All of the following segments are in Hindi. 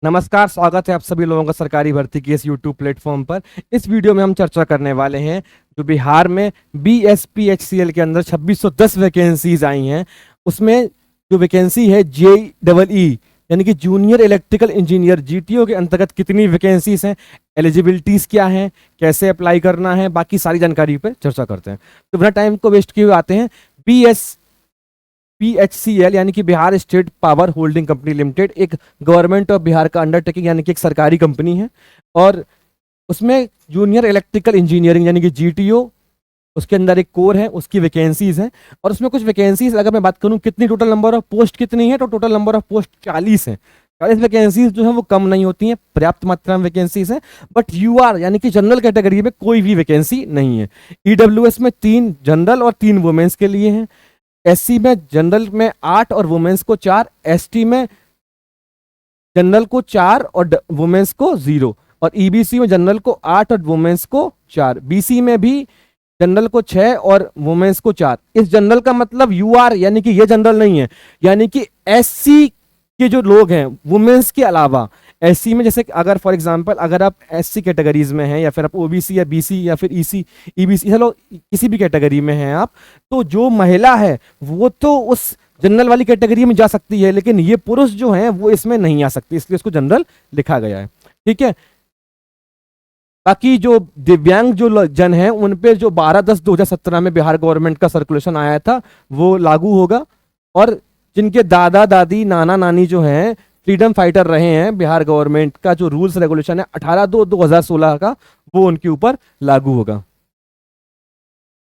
नमस्कार, स्वागत है आप सभी लोगों का सरकारी भर्ती के इस यूट्यूब प्लेटफॉर्म पर। इस वीडियो में हम चर्चा करने वाले हैं जो बिहार में BSPHCL के अंदर 2610 वैकेंसीज आई हैं। उसमें जो वैकेंसी है JEE यानी कि जूनियर इलेक्ट्रिकल इंजीनियर GTO के अंतर्गत कितनी वैकेंसीज हैं, एलिजिबिलिटीज क्या हैं, कैसे अप्लाई करना है, बाकी सारी जानकारी पर चर्चा करते हैं। तो बिना टाइम को वेस्ट किए हुए आते हैं। BSPHCL यानी कि Bihar state power holding company limited एक गवर्नमेंट ऑफ बिहार का अंडरटेकिंग यानी कि एक सरकारी कंपनी है और उसमें जूनियर इलेक्ट्रिकल इंजीनियरिंग यानी कि GTO उसके अंदर एक कोर है, उसकी वैकेंसीज हैं। और उसमें कुछ वैकेंसीज अगर मैं बात करूं कितनी टोटल नंबर ऑफ पोस्ट कितनी है, तो टोटल नंबर ऑफ पोस्ट 40 है। 40 वैकेंसीज जो है वो कम नहीं होती हैं, पर्याप्त मात्रा में वैकेंसीज हैं। बट UR यानी कि जनरल कैटेगरी में कोई भी वैकेंसी नहीं है। EWS में 3 जनरल और 3 वुमेन्स के लिए हैं। SC में जनरल में 8 और वुमेन्स को 4, ST में जनरल को 4 और वुमेन्स को 0, और EBC में जनरल को 8 और वुमेन्स को 4, BC में भी जनरल को 6 और वुमेन्स को 4। इस जनरल का मतलब UR यानी कि ये जनरल नहीं है, यानी कि SC के जो लोग हैं वुमेन्स के अलावा SC में, जैसे अगर फॉर एग्जांपल अगर आप SC कैटेगरीज में हैं या फिर आप OBC या BC या फिर EC EBC चलो किसी भी कैटेगरी में हैं आप, तो जो महिला है वो तो उस जनरल वाली कैटेगरी में जा सकती है, लेकिन ये पुरुष जो हैं वो इसमें नहीं आ सकती, इसलिए उसको जनरल लिखा गया है। ठीक है। बाकी जो दिव्यांग जो जन हैं उन पे जो 12/10/2017 में बिहार गवर्नमेंट का सर्कुलेशन आया था वो लागू होगा, और जिनके दादा दादी नाना नानी जो हैं फ्रीडम फाइटर रहे हैं, बिहार गवर्नमेंट का जो रूल्स रेगुलेशन है 18/2/2016 का वो उनके ऊपर लागू होगा।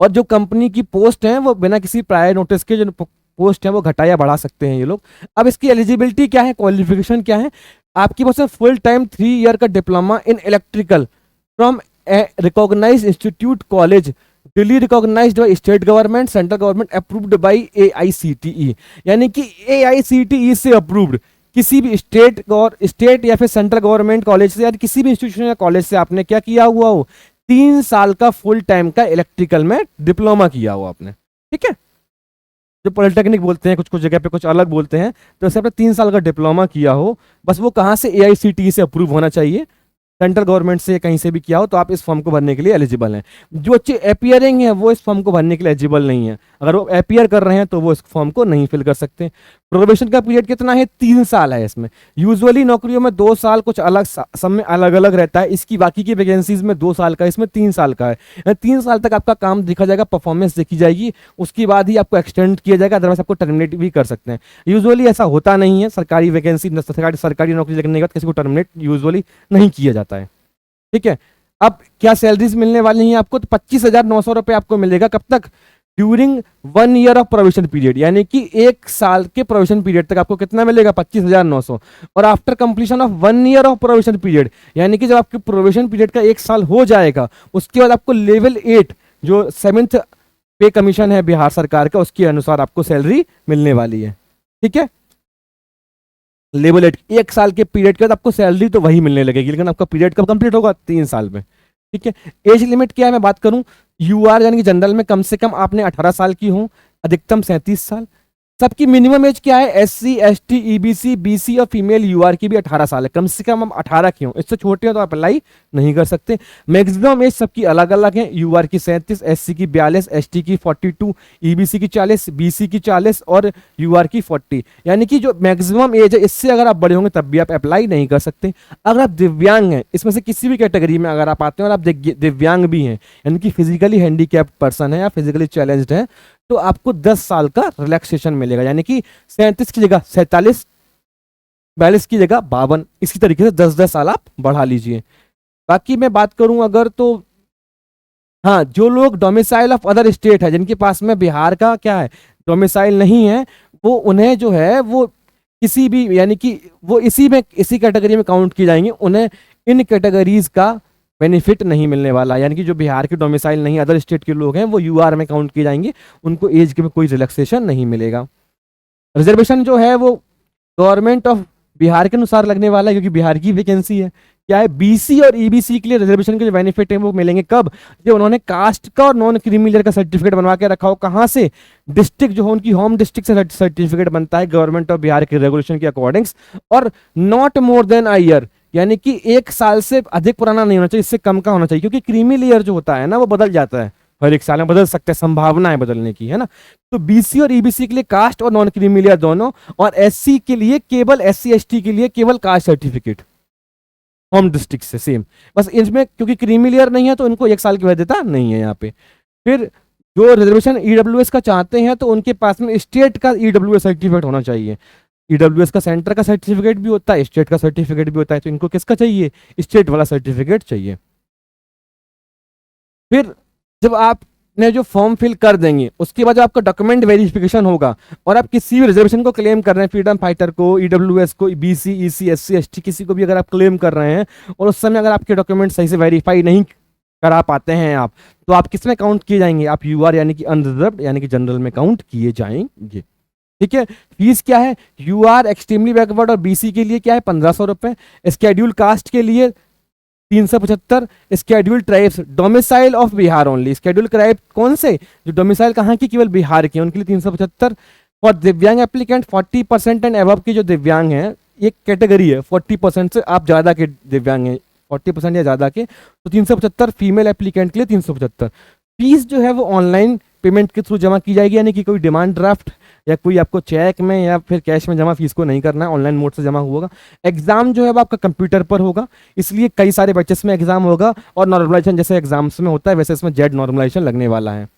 और जो कंपनी की पोस्ट है वो बिना किसी प्रायर नोटिस के जो पोस्ट है वो घटा या बढ़ा सकते हैं ये लोग। अब इसकी एलिजिबिलिटी क्या है, क्वालिफिकेशन क्या है? आपकी पास फुल टाइम 3 ईयर का diploma in electrical from recognised institute college Delhi, recognised by state government, central government, approved by AICTE, यानी कि AICTE से अप्रूव्ड किसी भी स्टेट या फिर सेंट्रल गवर्नमेंट कॉलेज से या किसी भी इंस्टीट्यूशन या कॉलेज से आपने क्या किया हुआ हो, 3 साल का फुल टाइम का इलेक्ट्रिकल में डिप्लोमा किया हुआ आपने। ठीक है। जो पॉलिटेक्निक बोलते हैं, कुछ कुछ जगह पे कुछ अलग बोलते हैं, तो ऐसे आपने 3 साल का डिप्लोमा किया हो, बस वो कहाँ से AICTE से अप्रूव होना चाहिए, सेंट्रल गवर्नमेंट से कहीं से भी किया हो, तो आप इस फॉर्म को भरने के लिए एलिजिबल हैं। जो बच्चे एपियरिंग हैं वो इस फॉर्म को भरने के लिए एलिजिबल नहीं है। अगर वो एपियर कर रहे हैं तो वो इस फॉर्म को नहीं फिल कर सकते। प्रोबेशन का पीरियड कितना है? 3 साल है इसमें। यूजुअली नौकरियों में 2 साल, कुछ अलग सब में अलग अलग रहता है। इसकी बाकी की वैकेंसीज में 2 साल का, इसमें 3 साल का है। 3 साल तक आपका काम देखा जाएगा, परफॉर्मेंस देखी जाएगी, उसके बाद ही आपको एक्सटेंड किया जाएगा, अदरवाइज आपको टर्मिनेट भी कर सकते हैं। यूजुअली ऐसा होता नहीं है, सरकारी वैकेंसी सरकारी नौकरी लगने के बाद किसी को टर्मिनेट यूजुअली नहीं किया जाता है। ठीक है। अब क्या सैलरीज मिलने वाली हैं आपको? तो 25,900 रुपए आपको मिलेगा। कब तक? During 1 year of provision period, यानी कि 1 साल के प्रोविजन पीरियड तक आपको कितना मिलेगा? 25,900। और after completion of 1 year of provision period, यानी कि जब आपके प्रोविजन पीरियड का 1 साल हो जाएगा, उसके बाद आपको लेवल 8 जो 7th पे कमीशन है बिहार सरकार का, उसके अनुसार आपको सैलरी मिलने वाली है। ठीक है। लेवल 8 1 साल के पीरियड के बाद आपको सैलरी तो वही मिलने लगेगी, लेकिन आपका पीरियड कब कंप्लीट होगा? 3 साल में। ठीक है। एज लिमिट क्या है मैं बात करूं, UR यानी कि जनरल में कम से कम आपने 18 साल की हो, अधिकतम 37 साल। सबकी मिनिमम एज क्या है? SC ST EBC BC और फीमेल UR की भी 18 साल है, कम से कम हम 18 की हो, इससे छोटे हो तो आप अप्लाई नहीं कर सकते। मैक्सिमम एज सबकी अलग अलग है, UR की 37, SC की 42, ST की 42, EBC की 40, BC की 40 और UR की 40, यानी कि जो मैक्सिमम एज है इससे अगर आप बड़े होंगे तब भी आप अप्लाई नहीं कर सकते। अगर आप दिव्यांग हैं, इसमें से किसी भी कैटेगरी में अगर आप आते हैं और आप दिव्यांग भी हैं, यानी कि फिजिकली हैंडीकैप्ड पर्सन है या फिजिकली चैलेंज्ड है, तो आपको 10 साल का रिलैक्सेशन मिलेगा, यानी कि 37 की जगह 47, 42 की जगह 52, इसी तरीके से 10-10 साल आप बढ़ा लीजिए। बाकी मैं बात करूं अगर तो हाँ, जो लोग डोमिसाइल ऑफ अदर स्टेट है, जिनके पास में बिहार का क्या है डोमिसाइल नहीं है, वो उन्हें जो है वो किसी भी यानी कि वो इसी कैटेगरी में काउंट की जाएंगे, उन्हें इन कैटेगरीज का बेनिफिट नहीं मिलने वाला। यानी कि जो बिहार के डोमिसाइल नहीं अदर स्टेट के लोग हैं वो UR में काउंट किए जाएंगे, उनको एज के में कोई रिलैक्सेशन नहीं मिलेगा। रिजर्वेशन जो है वो गवर्नमेंट ऑफ बिहार के अनुसार लगने वाला है, क्योंकि बिहार की वैकेंसी है। क्या है, बीसी और ईबीसी के लिए रिजर्वेशन के जो बेनिफिट है वो मिलेंगे कब, जब उन्होंने कास्ट का और नॉन क्रीमी लेयर का सर्टिफिकेट बनवा के रखा हो। कहाँ से, डिस्ट्रिक्ट जो हो उनकी होम डिस्ट्रिक्ट से सर्टिफिकेट बनता है गवर्नमेंट ऑफ बिहार के रेगुलेशन के अकॉर्डिंग्स, और not more than a year, यानी कि 1 साल से अधिक पुराना नहीं होना चाहिए, इससे कम का होना चाहिए, क्योंकि क्रीमी लेयर जो होता है ना वो बदल जाता है, हर 1 साल में बदल सकते हैं, संभावना है बदलने की, है ना। तो बीसी और ईबीसी के लिए कास्ट और नॉन क्रीमी लेयर दोनों, और एससी के लिए केवल, एससी एसटी के लिए केवल कास्ट सर्टिफिकेट होम डिस्ट्रिक्ट से सेम। बस इसमें क्योंकि क्रीमी लेयर नहीं है तो उनको 1 साल की वैधता नहीं है यहाँ पे। फिर जो रिजर्वेशन ईडब्ल्यूएस का चाहते हैं तो उनके पास में स्टेट का ईडब्ल्यूएस सर्टिफिकेट होना चाहिए। ईडब्ल्यूएस का सेंटर का सर्टिफिकेट भी होता है, स्टेट का सर्टिफिकेट भी होता है, तो इनको किसका चाहिए, स्टेट वाला सर्टिफिकेट चाहिए। फिर जब आपने जो फॉर्म फिल कर देंगे उसके बाद जो आपका डॉक्यूमेंट वेरिफिकेशन होगा, और आप किसी भी रिजर्वेशन को क्लेम कर रहे हैं, फ्रीडम फाइटर को, ईडब्ल्यूएस को, बीसी, ईसी, एससी, एसटी, किसी को भी अगर आप क्लेम कर रहे हैं और उस समय अगर आपके डॉक्यूमेंट सही से वेरीफाई नहीं करा पाते हैं आप, तो आप किस में काउंट किए जाएंगे, आप यूआर यानी कि अनरिजर्व्ड यानी कि जनरल में काउंट किए जाएंगे। ठीक है। फीस क्या है, यूआर एक्सट्रीमली बैकवर्ड और बीसी के लिए क्या है 1500 रुपए, स्केड्यूल कास्ट के लिए 375, schedule tribes domicile of Bihar only, schedule tribe कौन से, जो डोमिसाइल कहाँ की, केवल बिहार के, उनके लिए 375। फॉर दिव्यांग एप्लीकेंट 40% एंड अबव की जो दिव्यांग हैं, एक कैटेगरी है 40% से आप ज्यादा के दिव्यांग हैं, 40% या ज्यादा के, तो 375 फीमेल एप्लीकेंट के लिए 375। फीस जो है वो ऑनलाइन पेमेंट के थ्रू जमा की जाएगी, यानी कि कोई डिमांड ड्राफ्ट या कोई आपको चेक में या फिर कैश में जमा फीस को नहीं करना है, ऑनलाइन मोड से जमा होगा। एग्जाम जो है वो आपका कंप्यूटर पर होगा, इसलिए कई सारे बैचेस में एग्जाम होगा, और नॉर्मलाइजेशन जैसे एग्जाम्स में होता है वैसे इसमें जेड नॉर्मलाइजेशन लगने वाला है।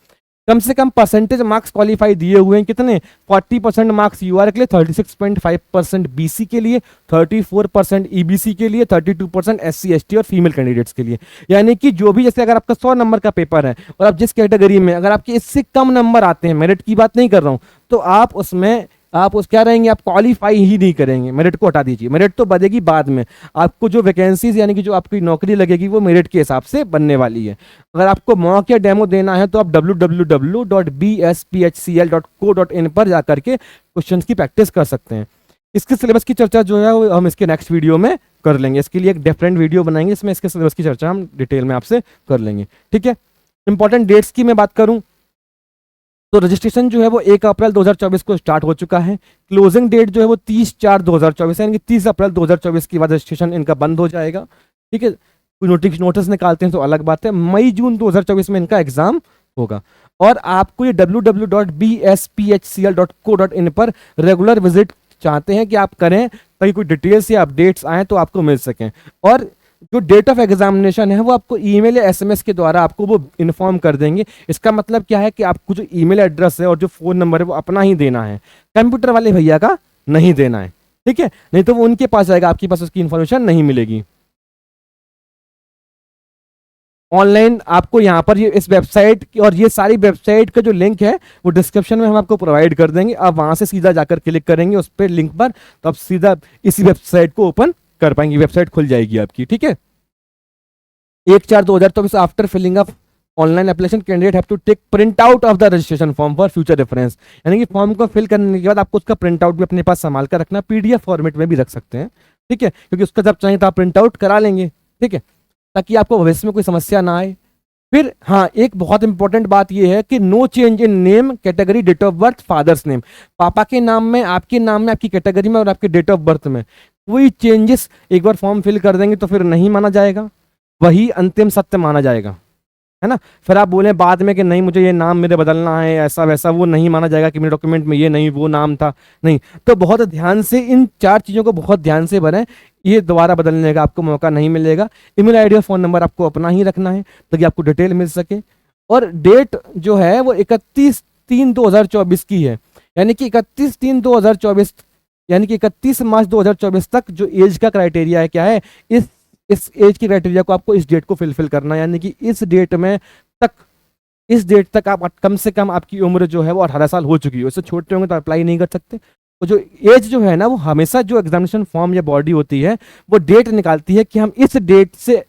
कम से कम परसेंटेज मार्क्स क्वालिफाई दिए हुए हैं कितने, 40% मार्क्स यूआर के लिए, 36.5% बीसी के लिए, 34% ईबीसी के लिए, 32% एससी एसटी और फीमेल कैंडिडेट्स के लिए। यानी कि जो भी, जैसे अगर आपका 100 नंबर का पेपर है और आप जिस कैटेगरी में अगर आपके इससे कम नंबर आते हैं, मेरिट की बात नहीं कर रहा हूं, तो आप उसमें आप क्या रहेंगे, आप क्वालिफाई ही नहीं करेंगे, मेरिट को हटा दीजिए, मेरिट तो बढ़ेगी बाद में, आपको जो वैकेंसीज यानी कि जो आपकी नौकरी लगेगी वो मेरिट के हिसाब से बनने वाली है। अगर आपको मॉक या डेमो देना है तो आप www.bsphcl.co.in पर जाकर के क्वेश्चंस की प्रैक्टिस कर सकते हैं। इसके सिलेबस की चर्चा जो है वो हम इसके नेक्स्ट वीडियो में कर लेंगे, इसके लिए एक डिफरेंट वीडियो बनाएंगे, इसमें इसके सिलेबस की चर्चा हम डिटेल में आपसे कर लेंगे। ठीक है। इंपॉर्टेंट डेट्स की मैं बात करूं तो रजिस्ट्रेशन जो है वो 1 अप्रैल 2024 को स्टार्ट हो चुका है। क्लोजिंग डेट जो है वो 30/4/2024 है, यानी कि 30 अप्रैल 2024 के बाद रजिस्ट्रेशन इनका बंद हो जाएगा। ठीक है। कोई नोटिस निकालते हैं तो अलग बात है। मई जून 2024 में इनका एग्जाम होगा, और आपको ये www.bsphcl.co.in पर रेगुलर विजिट चाहते हैं कि आप करें, ताकि कोई डिटेल्स या अपडेट्स आए तो आपको मिल सकें। और जो डेट ऑफ एग्जामिनेशन है वो आपको ईमेल या एसएमएस के द्वारा आपको वो इन्फॉर्म कर देंगे। इसका मतलब क्या है कि आपको जो ईमेल एड्रेस है और जो फोन नंबर है वो अपना ही देना है, कंप्यूटर वाले भैया का नहीं देना है। ठीक है, नहीं तो वो उनके पास जाएगा, आपके पास उसकी इंफॉर्मेशन नहीं मिलेगी। ऑनलाइन आपको यहाँ पर ये इस वेबसाइट और ये सारी वेबसाइट का जो लिंक है वो डिस्क्रिप्शन में हम आपको प्रोवाइड कर देंगे। आप वहां से सीधा जाकर क्लिक करेंगे उस पर लिंक पर, तो आप सीधा इसी वेबसाइट को ओपन कर पाएंगे, वेबसाइट खुल जाएगी आपकी। ठीक है। 1/4/2024 after filling up online application candidate have to take print out of the registration form for future reference, यानी कि फॉर्म को फिल करने के बाद आपको उसका प्रिंट आउट भी अपने पास संभाल कर रखना, पीडीएफ फॉर्मेट में भी रख सकते हैं। ठीक है, क्योंकि उसका जब चाहें तो आप प्रिंट आउट करा लेंगे। ठीक है, ताकि आपको भविष्य में कोई समस्या ना आए। फिर हाँ, एक बहुत इंपॉर्टेंट बात यह है कि no change in name, category, date of birth, father's name, पापा के नाम में, आपके नाम में, आपकी कैटेगरी में और आपके डेट ऑफ बर्थ में कोई चेंजेस एक बार फॉर्म फिल कर देंगे तो फिर नहीं माना जाएगा, वही अंतिम सत्य माना जाएगा, है ना। फिर आप बोले बाद में कि नहीं मुझे ये नाम मेरे बदलना है ऐसा वैसा, वो नहीं माना जाएगा कि मेरे डॉक्यूमेंट में ये नहीं वो नाम था, नहीं। तो बहुत ध्यान से इन 4 चीज़ों को बहुत ध्यान से भरें, ये दोबारा बदलने का आपको मौका नहीं मिलेगा। ईमेल आईडी और फ़ोन नंबर आपको अपना ही रखना है ताकि आपको डिटेल मिल सके। और डेट जो है वो 31/3/2024 की है, यानी कि 31/3/2024 यानी कि 31 मार्च 2024 तक जो एज का क्राइटेरिया है, क्या है, इस एज की क्राइटेरिया को आपको इस डेट को फिलफिल करना है, यानी कि इस डेट तक आप कम से कम आपकी उम्र जो है वो 18 साल हो चुकी है। उससे छोटे होंगे तो अप्लाई नहीं कर सकते। तो जो एज जो है ना, वो हमेशा जो एग्जामिनेशन फॉर्म या बॉडी होती है वो डेट निकालती है कि हम इस डेट से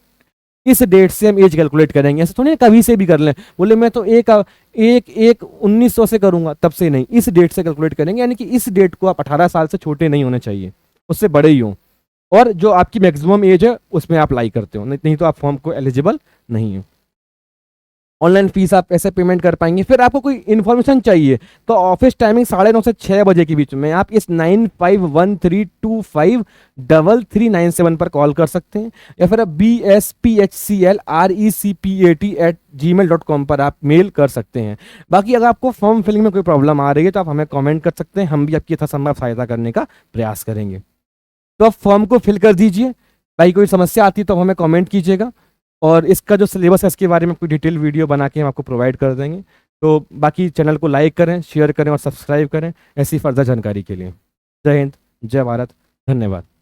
हम एज कैलकुलेट करेंगे। ऐसे थोड़ी कभी से भी कर लें, बोले मैं तो 1/1/1900 से करूंगा, तब से नहीं, इस डेट से कैलकुलेट करेंगे, यानी कि इस डेट को आप 18 साल से छोटे नहीं होने चाहिए, उससे बड़े ही हों। और जो आपकी मैक्सिमम एज है उसमें आप लाई करते हो, नहीं तो आप फॉर्म को एलिजिबल नहीं हो। ऑनलाइन फीस आप ऐसे पेमेंट कर पाएंगे। फिर आपको कोई इन्फॉर्मेशन चाहिए तो ऑफिस टाइमिंग 9:30 से 6 बजे के बीच में आप इस 9513253397 पर कॉल कर सकते हैं, या फिर आप BSPHCLRECPAT@gmail.com पर आप मेल कर सकते हैं। बाकी अगर आपको फॉर्म फिलिंग में कोई प्रॉब्लम आ रही है तो आप हमें कमेंट कर सकते हैं, हम भी आपकी यथासंभव सहायता करने का प्रयास करेंगे। तो आप फॉर्म को फिल कर दीजिए। भाई कोई समस्या आती है तो हमें कमेंट कीजिएगा, और इसका जो सिलेबस है इसके बारे में कोई डिटेल वीडियो बना के हम आपको प्रोवाइड कर देंगे। तो बाकी चैनल को लाइक करें, शेयर करें और सब्सक्राइब करें ऐसी फर्दर जानकारी के लिए। जय हिंद, जय भारत, धन्यवाद।